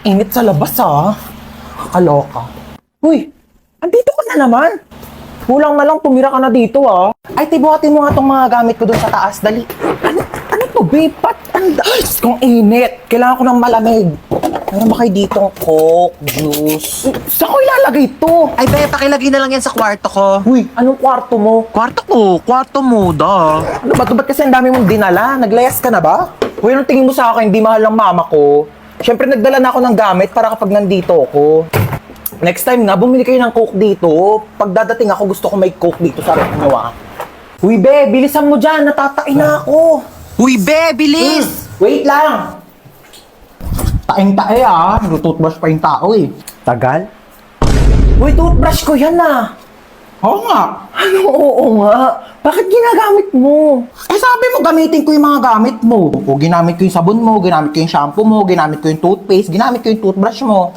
Init sa labas ah. Kakaloka. Uy, andito ka na naman. Kulang na lang tumira ka na dito ah. Ay, tibuhatin mo nga tong mga gamit ko doon sa taas. Dali. Ano to, babe? Diyos kong init. Kailangan ko ng malamig. Meron ba kayo ditong Coke, juice? Saan ko ilalagay to? Ay, be, pakilagay na lang yan sa kwarto ko. Uy, anong kwarto mo? Kwarto mo, da. Ano ba to? Ba't kasi ang dami mong dinala? Naglayas ka na ba? Uy, anong tingin mo sa akin? Di mahal ng mama ko. Siyempre, nagdala na ako ng gamit para kapag nandito ako. Next time na, bumili kayo ng Coke dito. Pag dadating ako, gusto ko may Coke dito sa rep nyo ah. Uy, be, bilisan mo dyan. Natatain na ako. Uy, be, bilis! Wait lang. Taing-tae ah. Toothbrush pa yung tao eh. Tagal? Uy, toothbrush ko yan ah. Oo nga. Ano oo nga? Bakit ginagamit mo? Eh sabi mo gamitin ko yung mga gamit mo. O ginamit ko yung sabon mo, ginamit ko yung shampoo mo, ginamit ko yung toothpaste, ginamit ko yung toothbrush mo.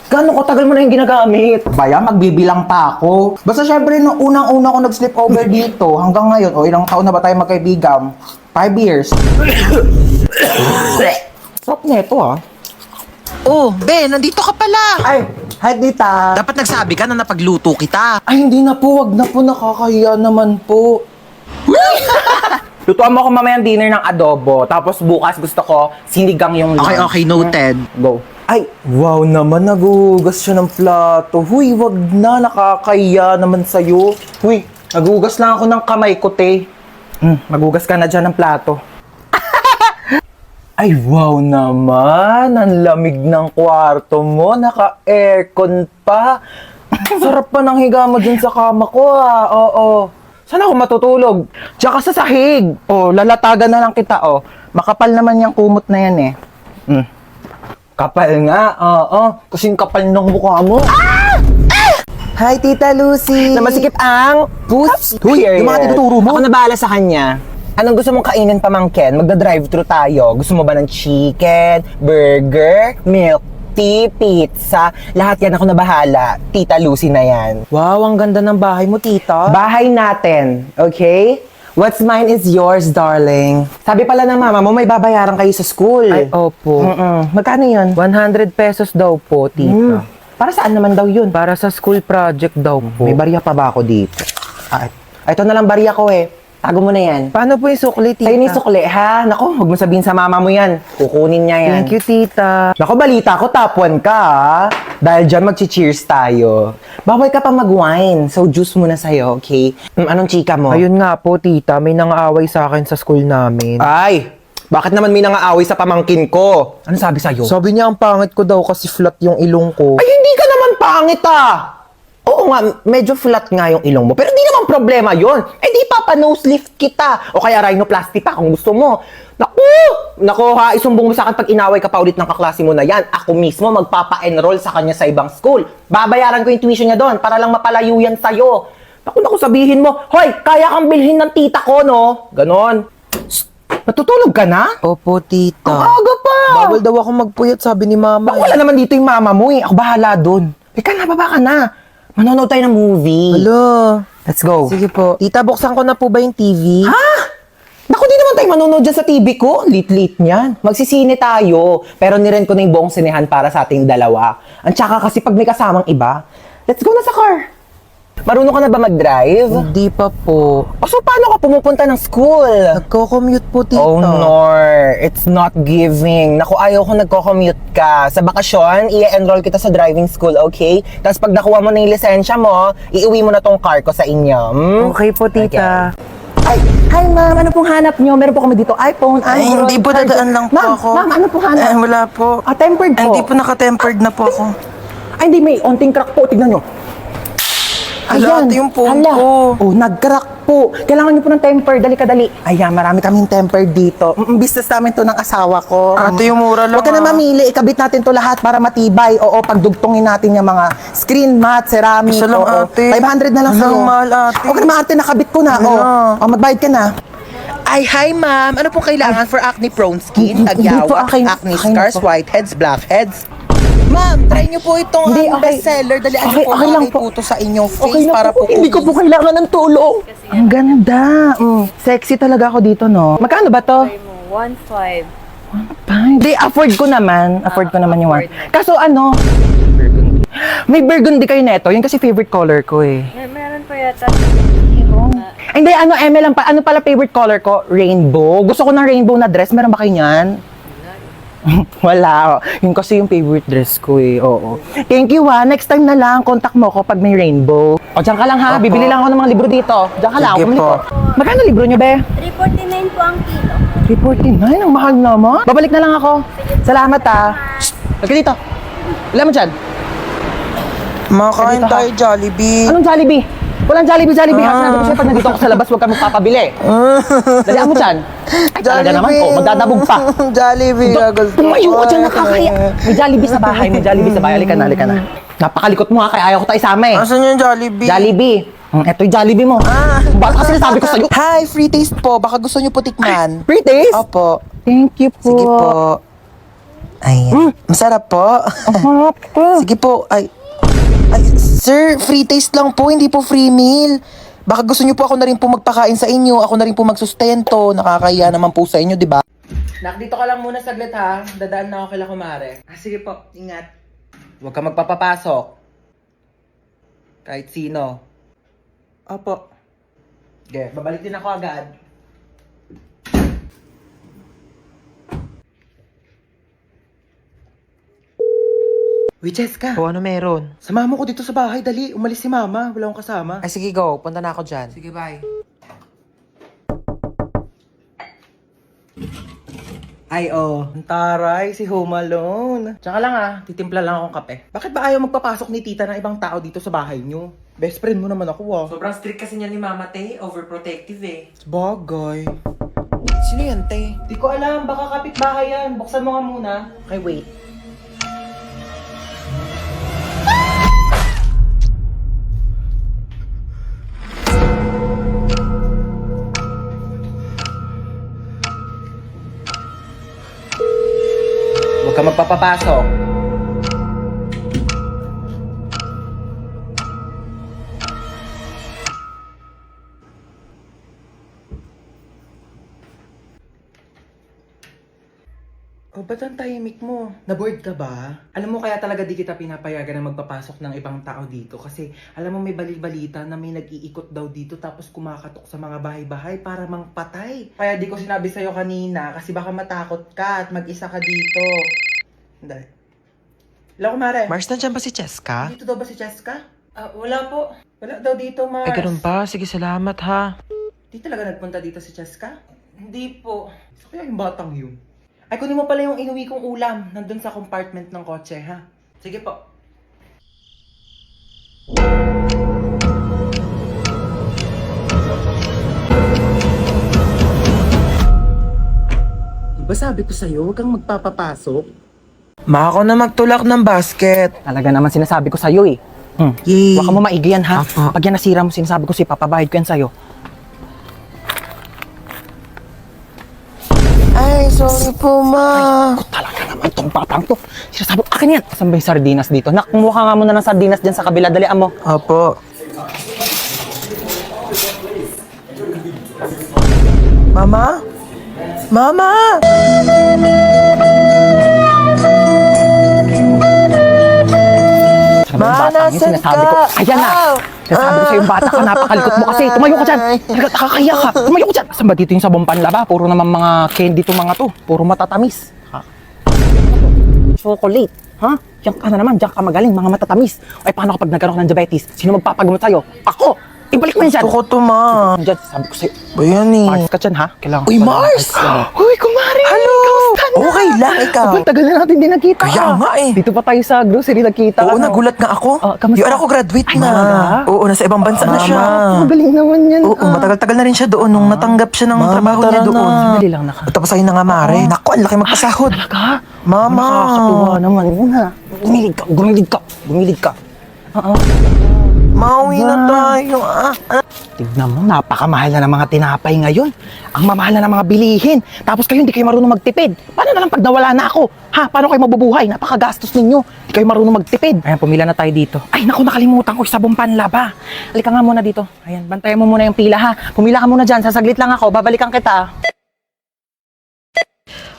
Gano'ng katagal mo na yung ginagamit? Baya, magbibilang pa ako. Basta syempre, nung unang-una ko nag-sleep over dito, hanggang ngayon, o ilang taon na ba tayo magkaibigan? 5 years. Sarap neto ah. Oh, be, nandito ka pala. Ay, hi tita. Dapat nagsabi ka na napagluto kita. Ay, hindi na po. Wag na po. Nakakahiya naman po. Lutuan mo ako mamayang dinner ng adobo. Tapos bukas gusto ko sinigang yung lunch. Okay, noted. Go. Ay, wow naman. Naguhugas siya ng plato. Huy, wag na. Nakakahiya naman sa'yo. Huy, naguhugas lang ako ng kamay ko, te. Magugas ka na dyan ng plato. Ay, wow naman. Ang lamig ng kwarto mo. Naka-aircon pa. Sarap pa ng higa mo dyan sa kama ko, ah. Oo. Saan ako matutulog? Diyan ka sa sahig. Oh, lalatagan na lang kita, oh. Makapal naman yung kumot na yan, eh. Kapal nga, oo. Kasing kapal ng mukha mo. Hi, Tita Lucy! Na masikip ang Puss! Huy, yung mga tinuturo mo. Ako na bahala sa kanya. Anong gusto mong kainin, pamangkin? Magda-drive-thru tayo. Gusto mo ba ng chicken, burger, milk tea, pizza? Lahat yan ako na bahala. Tita Lucy na yan. Wow, ang ganda ng bahay mo, tita. Bahay natin, okay? What's mine is yours, darling. Sabi pala ng mama mo, may babayaran kayo sa school. Ay, opo. Magkano yun? 100 pesos daw po, tita. Para saan naman daw yun? Para sa school project daw po. May barya pa ba ako dito? Ito na lang barya ko eh. Tago mo na yan. Paano po yung sukli, tita? Sa'yo ni sukli, ha? Naku, huwag mo sabihin sa mama mo yan. Kukunin niya yan. Thank you, tita. Naku, balita ko, top 1 ka, ha? Dahil dyan, mag-cheers tayo. Bawal ka pa mag-wine, so juice muna sa'yo, okay? Anong chika mo? Ayun nga po, tita. May nangaaway sa akin sa school namin. Ay! Bakit naman may nangaaway sa pamangkin ko? Ano sabi sa'yo? Sabi niya, ang pangit ko daw kasi flat yung ilong ko. Ay, hindi ka naman pangit, ah! Oo nga, medyo flat nga yung ilong mo. Pero di naman problema yon. Eh di papa-nose lift kita. O kaya rhinoplasty pa kung gusto mo. Naku! Naku ha, isumbong mo sa akin pag inaway ka pa ulit ng kaklase mo na yan. Ako mismo magpapa-enroll sa kanya sa ibang school. Babayaran ko yung tuition niya doon para lang mapalayo yan sa'yo. Naku, sabihin mo, hoy, kaya kang bilhin ng tita ko, no? Ganon. Shh, natutulog ka na? Opo, tita. Ang aga pa! Bawal daw ako magpuyat, sabi ni mama. Naku, wala naman dito yung mama mo eh. Ako bahala doon. Teka na, baba ka na. Manonood tayo ng movie. Hello. Let's go. Sige po. Tita, buksan ko na po ba yung TV? Ha? Naku, di naman tayo manonood dyan sa TV ko. Lit-lit niyan. Magsisine tayo. Pero nirent ko na yung buong sinehan para sa ating dalawa. Ang tsaka kasi pag may kasamang iba, let's go na sa car. Marunong ka na ba mag-drive? Hindi pa po. O so, paano ka pumupunta ng school? Nagko-commute po, tita. Oh, Nor. It's not giving. Naku, ayaw ko nagko-commute ka. Sa bakasyon, i-enroll kita sa driving school, okay? Tapos pag nakuha mo na yung lisensya mo, iuwi mo na tong car ko sa inyo. Okay po, tita. Ay, hi ma'am, ano pong hanap nyo? Meron po kami dito iPhone, Ay, Android, hindi po, charger. dadaan lang po Ma'am, ako. Ma'am, ano pong hanap? Wala po. Tempered po. Hindi po naka-tempered na po ako. Ay, hindi, may onting crack po. Tignan nyo. Hala, ito yung phone ko. Oh, nag-crack po. Kailangan nyo po ng temper. Dali ka, dali. Ayan, marami kaming temper dito. Business namin to ng asawa ko. Ate, yung mura lang. Huwag ka na mamili. Ikabit natin to lahat para matibay. Oo, pagdugtongin natin yung mga screen mat, ceramic. Isa lang, oo. ate. 500 na lang Ano, sa'yo. mahal, ate. Huwag ka na ate, nakabit ko na. Ano? Oh, magbayad ka na. Ay, hi ma'am. Ano pong kailangan for acne-prone skin, Hindi po, tagyawak, akin- acne akin na scars, po. whiteheads, blackheads? Ma'am, try niyo po itong Hindi, okay. bestseller. Dalian Okay, niyo po okay lang ang po. puto sa inyong face Okay na para po. po Hindi ko po kailangan ng tulong. Ang ganda. Sexy talaga ako dito, no? Magkano ba to? Try mo, 1.5. Hindi, afford ko naman. Afford ko naman yung one. Kaso ano, burgundy. May burgundy kayo neto. Yun kasi favorite color ko eh. Meron po yata. Ay, hindi, ano, Eme lang pa. Ano pala favorite color ko? Rainbow. Gusto ko ng rainbow na dress. Meron ba kayo niyan? Wala. Yun kasi yung favorite dress ko eh. Oo. Thank you ha. Next time na lang, contact mo ko pag may rainbow. O, dyan ka lang ha. Bibili lang ako ng mga libro dito. Dyan ka lang. Sige Bumili po. ko. Magkano libro nyo, be? 349 po ang kilo. 349? Ang mahal naman. Babalik na lang ako. Salamat ha. Shh! Halika dito. Wala mo dyan. Makain Dito, ha? tayo Jollibee. Anong Jollibee? Walang Jollibee ha. Sinabi ko sa'yo, pag nandito ako sa labas, huwag ka magpapabili. Dalihan mo dyan. Ay, talaga naman po. Magdadabog pa. Jollibee. Tumayo ka dyan, nakakaya. May Jollibee sa bahay. May Jollibee sa bahay. Halika na, halika na. Napakalikot mo ha, kaya ayaw ko tayo isama eh. Asan yung Jollibee? Jollibee. Eto yung Jollibee mo. Baka kasi nasabi ko sa'yo. Hi, free taste po. Baka gusto niyo po tikman. Free taste? Opo. Thank you po. Sige po. Ay, masarap po. Harap ko. Sige po. Ay, sir, free taste lang po, hindi po free meal. Baka gusto niyo po ako na rin po magpakain sa inyo, ako na rin po magsustento. Nakakahiya naman po sa inyo, di ba? Nak, dito ka lang muna saglit ha. Dadaan na ako kila kumare. Sige po, ingat. Huwag ka magpapapasok. Kahit sino. Opo. Okay, babalik din ako agad. Uy, Jessica. O, ano meron? Samahan mo ko dito sa bahay, dali. Umalis si mama, wala akong kasama. Ay, sige, go. Punta na ako dyan. Sige, bye. Ay, oh. Ang taray, si Home Alone. Tsaka lang ah, titimpla lang akong kape. Bakit ba ayaw magpapasok ni tita ng ibang tao dito sa bahay nyo? Best friend mo naman ako ah. Sobrang strict kasi niya ni Mama Te, overprotective eh. Bagay. Sino yan, te? Di ko alam, baka kapitbahay yan. Buksan mo nga muna. Okay, wait. Huwag ka magpapapasok. Oh, ba't ang tahimik mo? Naboard ka ba? Alam mo kaya talaga di kita pinapayagan na magpapasok ng ibang tao dito kasi alam mo may bali-balita na may nag-iikot daw dito tapos kumakatok sa mga bahay-bahay para mangpatay. Kaya di ko sinabi sa'yo kanina kasi baka matakot ka at mag-isa ka dito. Hindi. Hello, kumare. Mars, nandiyan ba si Cheska? Dito daw ba si Cheska? Wala po. Wala daw dito, Mars. Ay, ganun ba? Sige, salamat ha. Di talaga nagpunta dito si Cheska? Hindi po. Kaya yung batang yun. Ay, kunin mo pala yung inuwi kong ulam. Nandun sa compartment ng kotse, ha? Sige po. Diba sabi ko sa'yo, huwag kang magpapapasok? Ma, ako na magtulak ng basket. Talaga naman sinasabi ko sa'yo eh. Yay. Huwag ka mo maigi yan ha. Apo. Pag yan nasira mo, sinasabi ko sa'yo, papabayad ko yan sa'yo. Ay, sorry po, ma. Ako talaga naman tong batang to. Sinasabi ko, akin yan. Saan ba yung sardinas dito? Nak, kumuha nga muna ng sardinas dyan sa kabila. Dalian mo. Opo. Mama? Mama! Sabi yung batang yun, nasan sinasabi ko, ka? ayan na. Sinasabi ko sa'yo, bata ka, napakalikot mo kasi. Tumayo ka dyan. Talaga, nakakaya ka. Tumayo ka dyan. Saan ba dito yung sabong panlaba? Puro naman mga candy to mga to. Puro matatamis. Ha? Chocolate. Ha? Diyan ka na naman. Diyan ka magaling. Mga matatamis. Ay, paano kapag nagkaroon ka ng diabetes? Sino magpapagamot sa'yo? Ako! Ibalik mo yan dyan. Gusto ko to, ma. Dyan, sabi ko sa'yo. Ba yan eh? Mars ka dyan, ha? Kailangan Uy, ko pa Mars! Uy, kumari! Hello! Kamusta na? Okay lang, ikaw. Aba, tagal na natin din nagkita. Kaya nga eh. Dito pa tayo sa grocery nagkita. Oo, ano? nagulat nga ako. Kamusta? Yung anak ko graduate Ay, na. talaga? Oo, nasa ibang bansa na siya. Magaling naman yan. Oo, matagal-tagal na rin siya doon nung natanggap siya ng trabaho niya doon. Dali lang naka. Tapos ayun na nga, Mare. Naku, ang laki magpasahod. Talaga? Mama. Nakakatuwa naman yun ha. Gumilig ka, gumilig ka, gumilig ka. Oo. Mauwi na tayo. Tignan mo, napakamahal na ng mga tinapay ngayon. Ang mamahal na ng mga bilihin. Tapos kayo hindi kayo marunong magtipid. Paano na lang pag nawala na ako? Ha? Paano kayo mabubuhay? Napakagastos ninyo. Hindi kayo marunong magtipid. Ayan, pumila na tayo dito. Ay, naku, nakalimutan ko yung sabong panlaba. Halika nga muna dito. Ayan, bantayan mo muna yung pila ha. Pumila ka muna dyan. Sasaglit lang ako. Babalikan kita.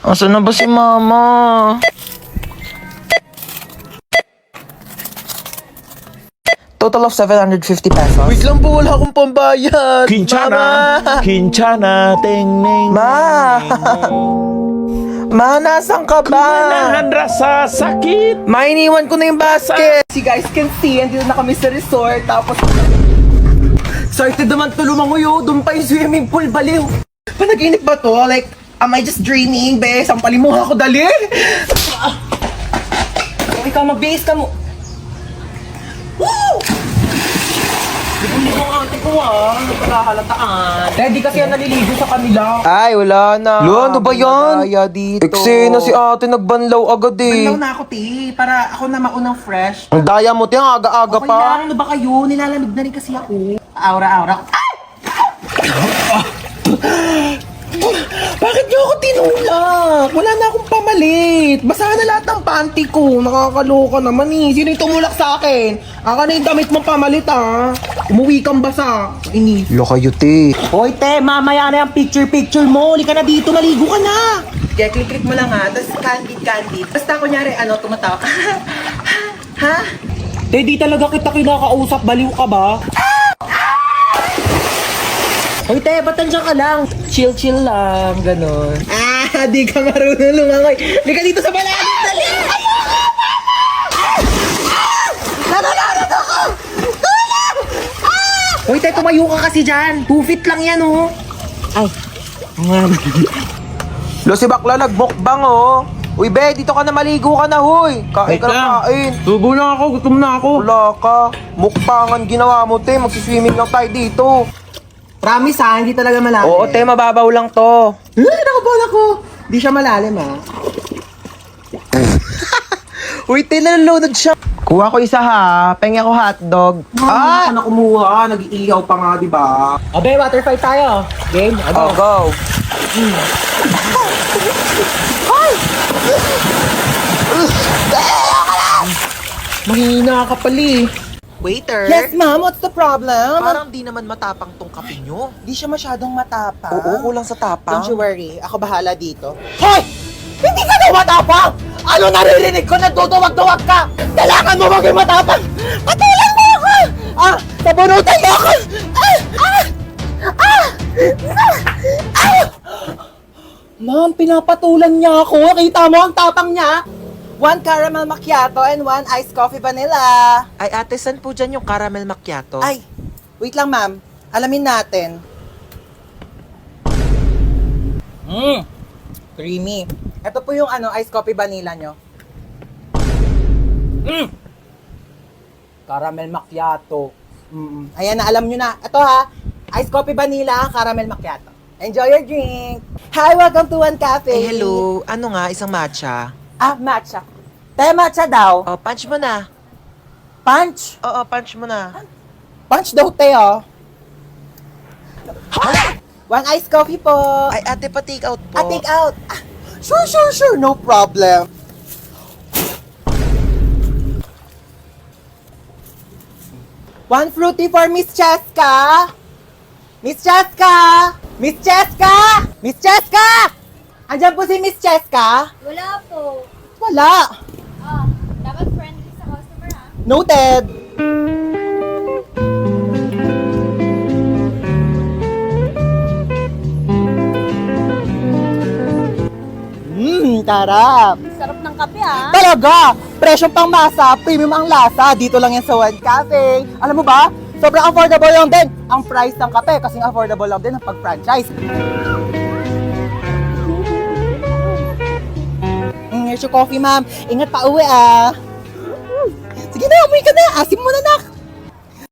Asan na ba si Mama? Total of 750 pesos. Wait lang po, wala akong pambayad. Kinchana, Mama! Kinchana, ting ning. Ma! Ma, nasan ka ba? Manahan rasa sakit. Ma, iniwan ko na yung basket. Si guys can see, andito na kami sa resort. Tapos, excited naman to lumangoy. Doon pa yung swimming pool, baliw. Panaginip ba to? Like, am I just dreaming, be? Sampalin mo ako, dali. Ikaw, mag-base ka mo. Woo! Ligo ang ate ko nagpakahalataan. Ready kasi yan naliligo sa kanila. Ay, wala na. Lo, ano ba yan? Daya dito. Eksena si ate, nagbanlaw agad eh. Banlaw na ako, te. Para ako na maunang fresh. Ang daya mo, te, ang aga-aga Okay pa. lang, ano ba kayo? Nilalamig na rin kasi ako. Aura-aura. Bakit niyo ako tinulak? Wala na akong pamalit. Basa na lahat ng panty ko. Nakakaloka naman eh. Sino yung tumulak sa akin? Aka na yung damit mong pamalit ah. Umuwi kang basa. Inis. Lo kayo, te. Hoy te, mamaya na yung picture mo. Huli ka na dito, maligo ka na. Kaya click mo lang ha. Tapos candid. Basta kunyari, tumatawa ka. Ha? Te, di talaga kita kinakausap. Baliw ka ba? Hoy te, ba't nandiyan ka lang? Chill lang, ganon. Di ka marunong lumangoy. Hindi ka dito sa malalim, dali! Nananarot ako! Tulong! Hoy te, tumayo ka kasi dyan. 2 feet lang yan, oh. Ay. Lo, si bakla nagmukbang, oh. Uy, be, dito ka na maligo ka na, huy. Kain ka na kain. Subo na ako, gutom na ako. Wala ka. Mukbangan ginawa mo, te. Magsiswimming lang tayo dito. Promise ha, hindi talaga malalim. Oo, te, mababaw lang to. Nakabala ko. Di siya malalim ha. Uy, te, nalulunod siya. Kuha ko isa ha. Pengi ako hotdog. Ay! Ano kumuha? Nag-iihaw pa nga, di ba? Abe, water fight tayo. Game? Oh, go. Mahina ka pali. Waiter. Yes, ma'am. What's the problem? Parang di naman matapang tong kape nyo. Di siya masyadong matapang. Oo, kulang sa tapang. Don't you worry. Ako bahala dito. Hoy! Hindi ka daw matapang! Ano naririnig ko? Nagtutuwag-tuwag ka! Kailangan mo maging matapang! Patulan mo ako! Sabunutan mo ako! Ma'am, pinapatulan niya ako. Kita mo ang tapang niya. 1 caramel macchiato and 1 iced coffee vanilla. Ay, ate, saan po dyan yung caramel macchiato? Ay, wait lang ma'am. Alamin natin. Creamy. Ito po yung iced coffee vanilla nyo. Caramel macchiato. Ayan na, alam nyo na. Ito ha, iced coffee vanilla, caramel macchiato. Enjoy your drink. Hi, welcome to One Cafe. Eh, hello. Ano nga, isang matcha? Matcha. Tayo matcha daw. Oh, punch mo na. Punch. Oo, punch mo na. Punch daw, Teo. 1 iced coffee po. Ay, ate, pa-take out po. Take out. Sure. No problem. One fruity for Miss Cheska. Miss Cheska! Miss Cheska! Miss Cheska! Andiyan po si Miss Cheska? Wala po. Wala. Dapat friendly sa customer ha. Noted. Tarap. Sarap ng kape ha. Talaga! Presyong pang masa, premium ang lasa. Dito lang yan sa One Cafe. Alam mo ba? Sobrang affordable lang din ang price ng kape kasing affordable lang din ang pag-franchise. Here's your coffee, ma'am. Ingat pa uwi, ah. Sige na, umuwi ka na. Asim mo na, nak.